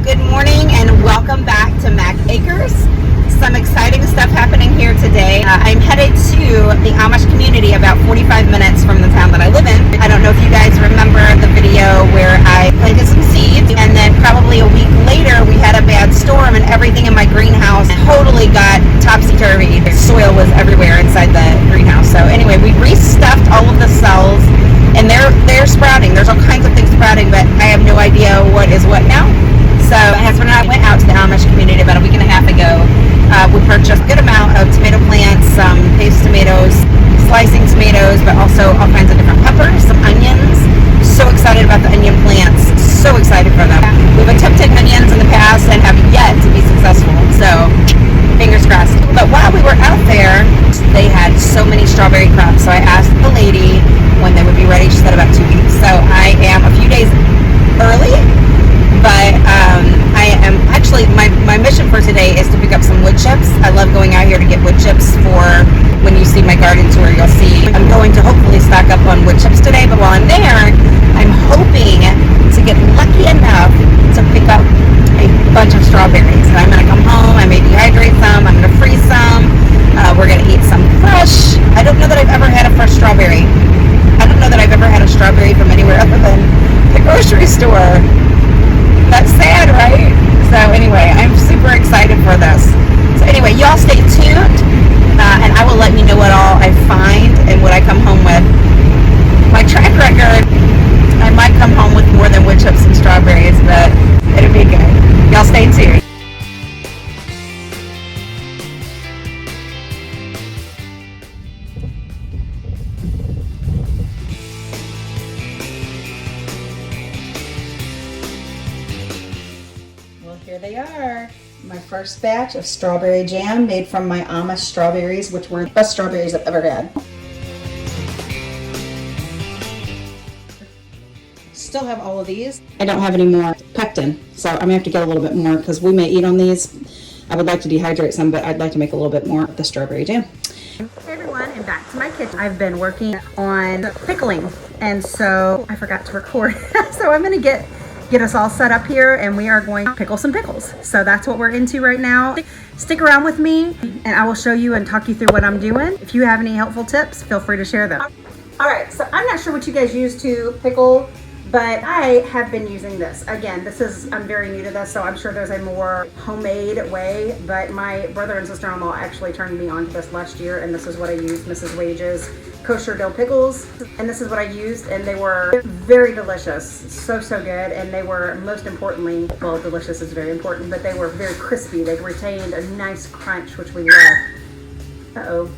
Good morning and welcome back to Mac Acres. Some exciting stuff happening here today. I'm headed to the Amish community about 45 minutes from the town that I live in. I don't know if you guys remember the video where I planted some seeds and then probably a week later we had a bad storm and everything in my greenhouse totally got topsy-turvy. Soil was everywhere inside the greenhouse. So anyway, we restuffed all of the cells and they're sprouting. There's all kinds of things sprouting, but I have no idea what is what now. So my husband and I went out to the Amish community about a week and a half ago. We purchased a good amount of tomato plants, some paste tomatoes, slicing tomatoes, but also all kinds of different peppers, some onions. So excited about the onion plants. So excited for them. We've attempted onions in the past and have yet to be successful. So fingers crossed. But while we were out there, they had so many strawberry crops. So I asked the lady when they would be ready. She said about 2 weeks. So I am a few days early. But I am actually, my mission for today is to pick up some wood chips. I love going out here to get wood chips for when you see my garden tour, you'll see. I'm going to hopefully stock up on wood chips today, but while I'm there, I'm hoping to get lucky enough to pick up a bunch of strawberries. And I'm going to come home, I may dehydrate some, I'm going to freeze some, we're going to eat some fresh. I don't know that I've ever had a fresh strawberry. I don't know that I've ever had a strawberry from anywhere other than the grocery store. That's sad, right? So anyway, I'm super excited for this. So anyway, y'all stay tuned, and I will let you know what all I find and what I come home with. My track record, I might come home with more than wood chips and strawberries, but it'll be good. Y'all stay tuned. Here they are. My first batch of strawberry jam made from my Amish strawberries, which were the best strawberries I've ever had. Still have all of these. I don't have any more pectin, so I'm gonna have to get a little bit more because we may eat on these. I would like to dehydrate some, but I'd like to make a little bit more of the strawberry jam. Hey everyone, and back to my kitchen. I've been working on pickling, and so I forgot to record. So I'm gonna get us all set up here and we are going to pickle some pickles. So that's what we're into right now. Stick around with me and I will show you and talk you through what I'm doing. If you have any helpful tips, feel free to share them. All right, so I'm not sure what you guys use to pickle, but I have been using this. Again, I'm very new to this, so I'm sure there's a more homemade way, but my brother and sister-in-law actually turned me on to this last year, and this is what I used, Mrs. Wage's kosher dill pickles, and this is what I used, and they were very delicious, so good, and they were, most importantly, well, delicious is very important, but they were very crispy. They retained a nice crunch, which we love. Uh-oh.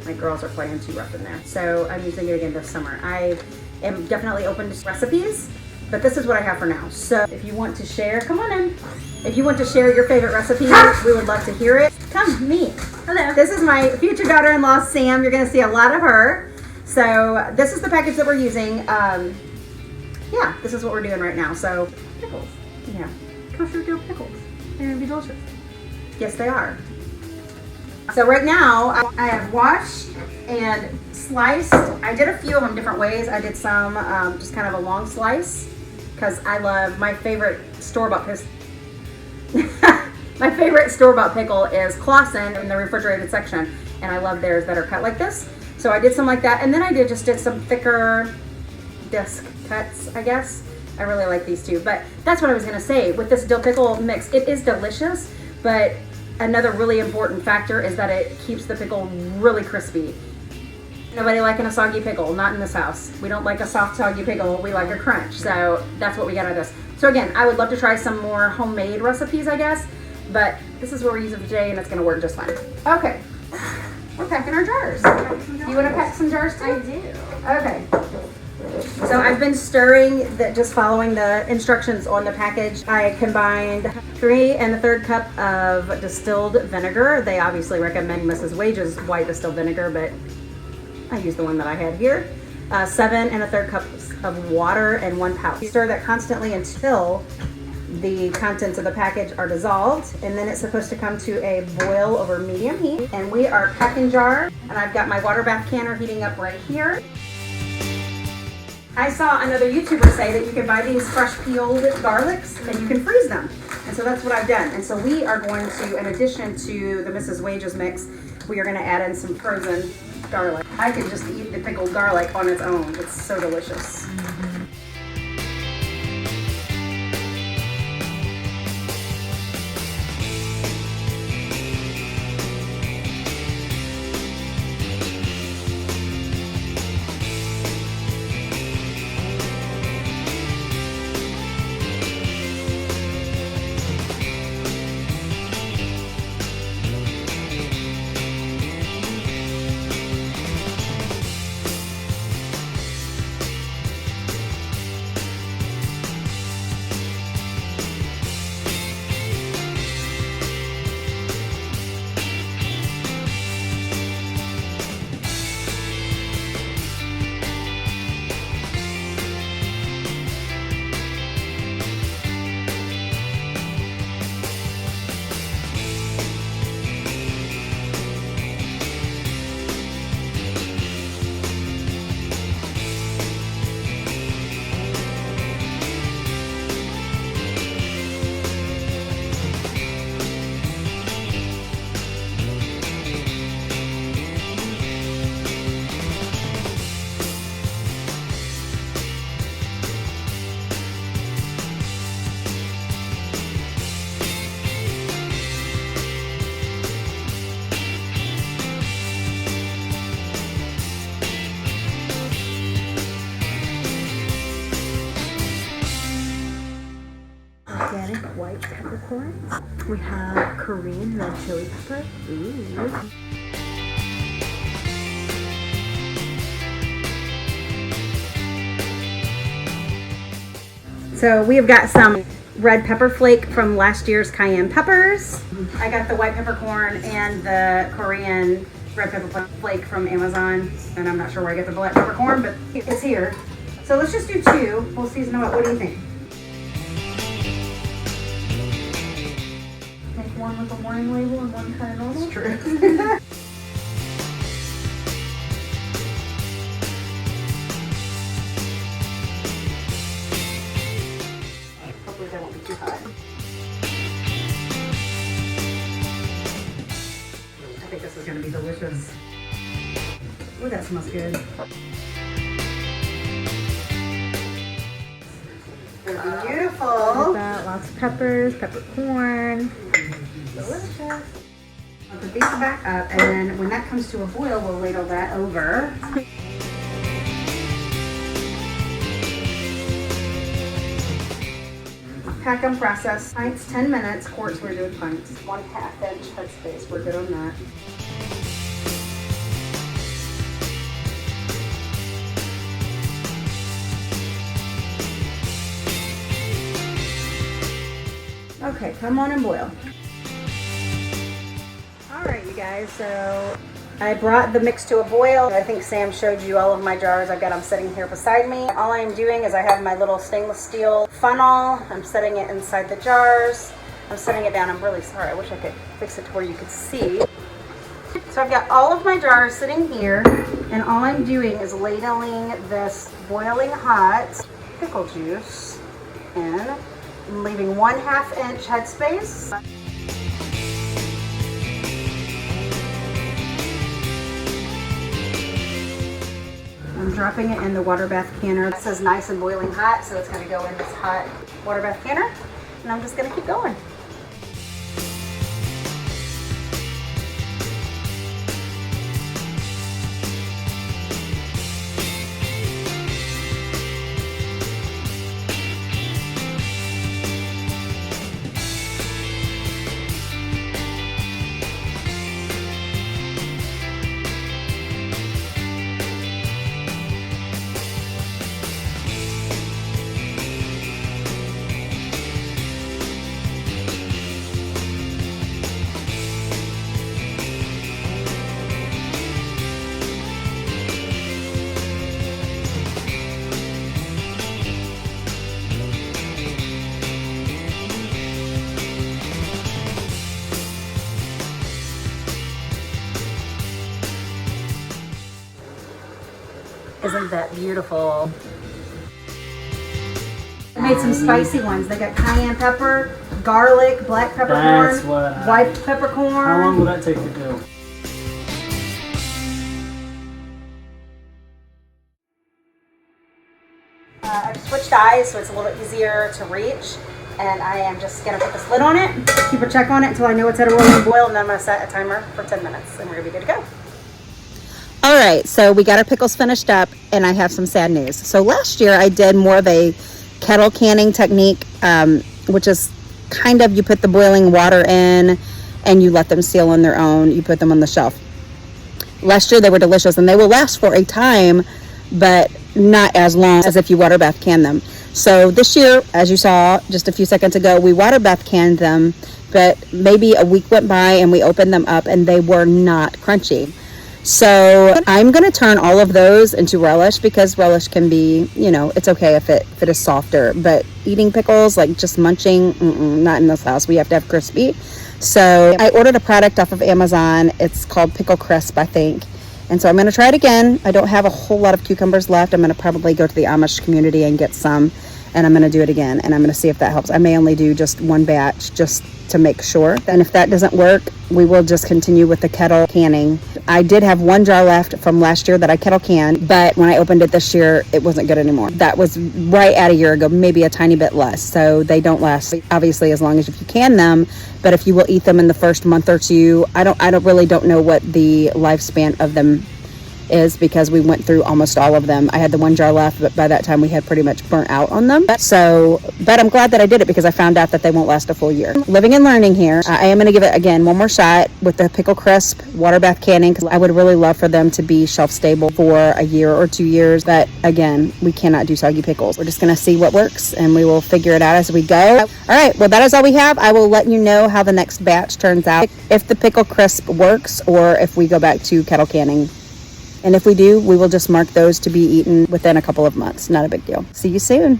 My girls are playing too rough in there, so I'm using it again this summer. I am definitely open to recipes, but this is what I have for now. So if you want to share, come on in. If you want to share your favorite recipes, we would love to hear it. Come, meet. Hello. This is my future daughter-in-law, Sam. You're gonna see a lot of her. So this is the package that we're using. Yeah, this is what we're doing right now. So pickles. Yeah, kosher dill pickles. They're gonna be delicious. Yes, they are. So right now, I have washed and sliced. I did a few of them different ways. I did some just kind of a long slice because I love my favorite store-bought my favorite store-bought pickle is Clausen in the refrigerated section, and I love theirs that are cut like this. So I did some like that, and then I just did some thicker disc cuts, I guess. I really like these too, but that's what I was gonna say. With this dill pickle mix, it is delicious, but another really important factor is that it keeps the pickle really crispy. Nobody liking a soggy pickle, not in this house. We don't like a soft, soggy pickle, we like a crunch. So that's what we got out of this. So again, I would love to try some more homemade recipes, I guess, but this is what we're using today and it's gonna work just fine. Okay, we're packing our jars. You wanna pack some jars too? I do. Okay. So I've been stirring, just following the instructions on the package. I combined 3 1/3 cup of distilled vinegar. They obviously recommend Mrs. Wage's white distilled vinegar, but I use the one that I had here. 7 1/3 cups of water and 1 pouch. Stir that constantly until the contents of the package are dissolved, and then it's supposed to come to a boil over medium heat. And we are packing jar, and I've got my water bath canner heating up right here. I saw another YouTuber say that you can buy these fresh peeled garlics and you can freeze them. And so that's what I've done. And so we are going to, in addition to the Mrs. Wages mix, we are going to add in some frozen garlic. I could just eat the pickled garlic on its own. It's so delicious. Organic white peppercorns. We have Korean red chili pepper. Ooh. So we have got some red pepper flake from last year's cayenne peppers. I got the white peppercorn and the Korean red pepper flake from Amazon. And I'm not sure where I get the black peppercorn, but it's here. So let's just do two. We'll season them up. What do you think? Make one with a warning label and one kind of normal? It's true. Hopefully they won't be too hot. I think this is going to be delicious. Ooh, that smells good. Beautiful. Look at that. Lots of peppers, peppercorn. Delicious. I'll put these back up, and then when that comes to a boil, we'll ladle that over. Pack them, process. Pints, 10 minutes. Quarts, we're doing pints. 1/2 inch headspace. We're good on that. Okay, come on and boil. All right, you guys, so I brought the mix to a boil. I think Sam showed you all of my jars. I've got them sitting here beside me. All I'm doing is I have my little stainless steel funnel. I'm setting it inside the jars. I'm setting it down. I'm really sorry. I wish I could fix it to where you could see. So I've got all of my jars sitting here, and all I'm doing is ladling this boiling hot pickle juice in. I'm leaving 1/2 inch headspace. I'm dropping it in the water bath canner. It says nice and boiling hot, so it's going to go in this hot water bath canner. And I'm just going to keep going. Isn't that beautiful? Made some spicy ones. They got cayenne pepper, garlic, black peppercorn, white peppercorn. How long will that take to do? I've switched eyes so it's a little easier to reach, and I am just going to put this lid on it, keep a check on it until I know it's at a rolling boil, and then I'm going to set a timer for 10 minutes and we're going to be good to go. All right, so we got our pickles finished up, and I have some sad news. So last year I did more of a kettle canning technique, which is kind of you put the boiling water in and you let them seal on their own. You put them on the shelf. Last year they were delicious, and they will last for a time, but not as long as if you water bath can them. So this year, as you saw just a few seconds ago, we water bath canned them, but maybe a week went by and we opened them up and they were not crunchy. So I'm going to turn all of those into relish, because relish can be, you know, it's okay if it is softer, but eating pickles, like just munching, not in this house. We have to have crispy. So I ordered a product off of Amazon. It's called Pickle Crisp, I think. And so I'm going to try it again. I don't have a whole lot of cucumbers left. I'm going to probably go to the Amish community and get some, and I'm going to do it again, and I'm going to see if that helps. I may only do just one batch just to make sure. And if that doesn't work, we will just continue with the kettle canning. I did have one jar left from last year that I kettle canned, but when I opened it this year, it wasn't good anymore. That was right at a year ago, maybe a tiny bit less. So they don't last, obviously, as long as if you can them. But if you will eat them in the first month or two, I don't know what the lifespan of them is, because we went through almost all of them. I had the one jar left, but by that time we had pretty much burnt out on them. So, but I'm glad that I did it, because I found out that they won't last a full year. Living and learning here. I am going to give it again one more shot with the Pickle Crisp water bath canning, because I would really love for them to be shelf stable for a year or 2 years. But again, we cannot do soggy pickles. We're just going to see what works, and we will figure it out as we go. All right, well, that is all we have. I will let you know how the next batch turns out, if the Pickle Crisp works or if we go back to kettle canning. And if we do, we will just mark those to be eaten within a couple of months. Not a big deal. See you soon.